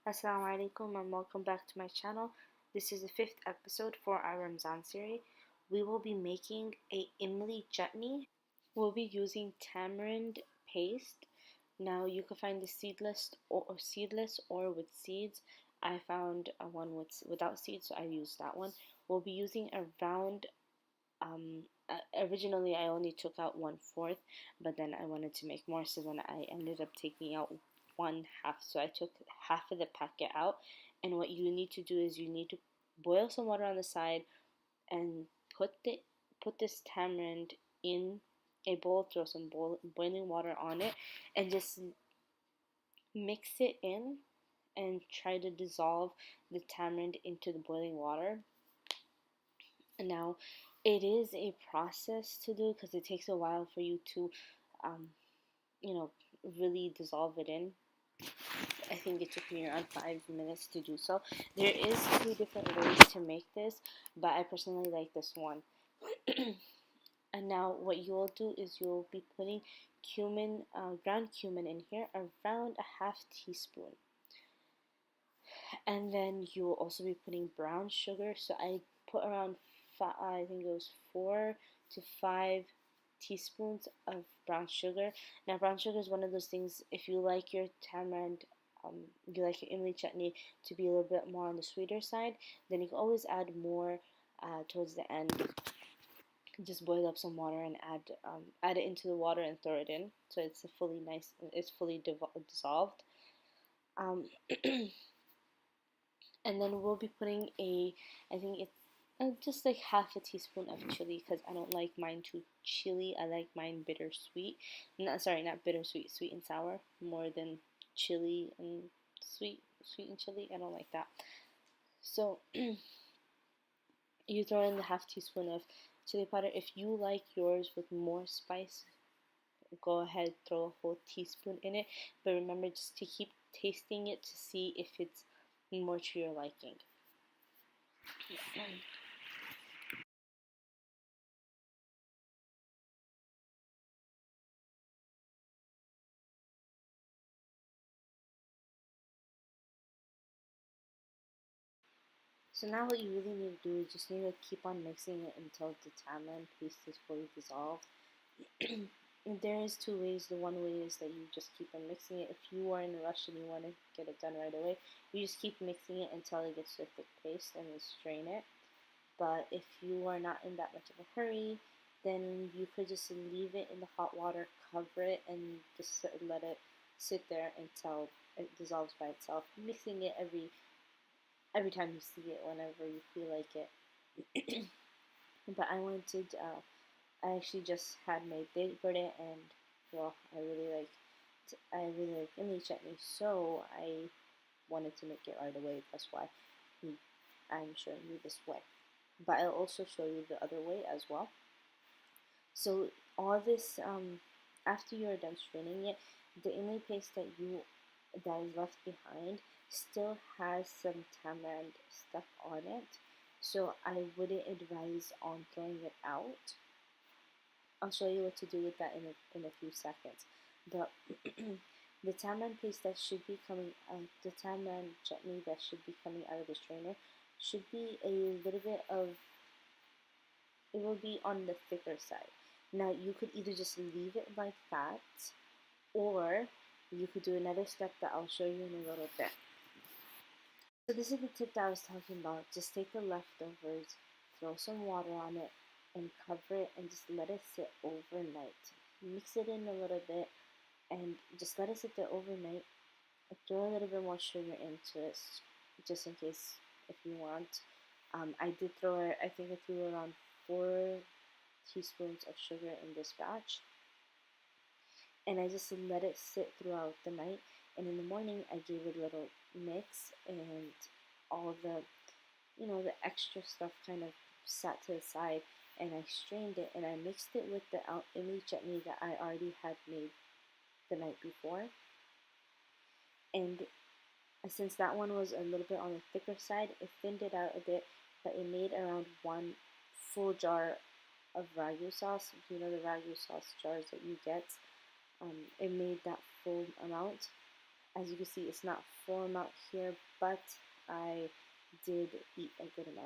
Assalamu alaikum and welcome back to my channel. This is the fifth episode for our Ramzan series. We will be making a Imli Chatni. We'll be using tamarind paste. Now you can find the seedless or with seeds. I found one without seeds, so I used that one. We'll be using a round. Originally I only took out 1/4, but then I wanted to make more, so then I ended up taking out 1/2. So I took half of the packet out, and what you need to do is you need to boil some water on the side and put this tamarind in a bowl. Throw some boiling water on it, and just mix it in and try to dissolve the tamarind into the boiling water. Now, it is a process to do because it takes a while for you to, um, really dissolve it in. I think it took me around 5 minutes to do so. There is two different ways to make this, but I personally like this one. And now what you'll do is you'll be putting ground cumin in here, around a half teaspoon. And then you'll also be putting brown sugar. So I put around I think it was 4 to 5 teaspoons of brown sugar. Now brown sugar is one of those things, if you like your tamarind, you like your imli chutney to be a little bit more on the sweeter side, then you can always add more towards the end. Just boil up some water and add it into the water and throw it in, so it's fully dissolved. Um, and then we'll be putting I think it's just like half a teaspoon of chili, because I don't like mine too chili. I like mine bittersweet. Not bittersweet, sweet and sour, more than chili and sweet and chili. I don't like that. So you throw in the half teaspoon of chili powder. If you like yours with more spice, go ahead, throw a whole teaspoon in it. But remember just to keep tasting it to see if it's more to your liking. So now what you really need to do is just need to keep on mixing it until the tamarind paste is fully dissolved. There is two ways. The one way is that you just keep on mixing it. If you are in a rush and you want to get it done right away, you just keep mixing it until it gets to a thick paste and then strain it. But if you are not in that much of a hurry, then you could just leave it in the hot water, cover it, and just let it sit there until it dissolves by itself, mixing it every time you see it, whenever you feel like it. But I actually just had my baked birthday, and well, I really like Imli Chatni, so I wanted to make it right away. That's why I'm showing you this way. But I'll also show you the other way as well. So all this, after you're done straining it, the imli paste that is left behind still has some tamarind stuff on it. So I wouldn't advise on throwing it out. I'll show you what to do with that in a few seconds. But the tamarind paste that should be coming out, the tamarind chutney that should be coming out of the strainer should be a little bit of, it will be on the thicker side. Now you could either just leave it like that, or you could do another step that I'll show you in a little bit. So this is the tip that I was talking about. Just take the leftovers, throw some water on it, and cover it, and just let it sit overnight. Mix it in a little bit, and just let it sit there overnight. Throw a little bit more sugar into it, just in case if you want. I did throw it. I think I threw around 4 teaspoons of sugar in this batch, and I just let it sit throughout the night. And in the morning, I gave it a little mix, and all the extra stuff kind of sat to the side, and I strained it, and I mixed it with the imli chutney that I already had made the night before. And since that one was a little bit on the thicker side, it thinned it out a bit, but it made around 1 full jar of ragu sauce. You know the ragu sauce jars that you get. It made that full amount, As you can see, it's not full amount here, but I did eat a good amount.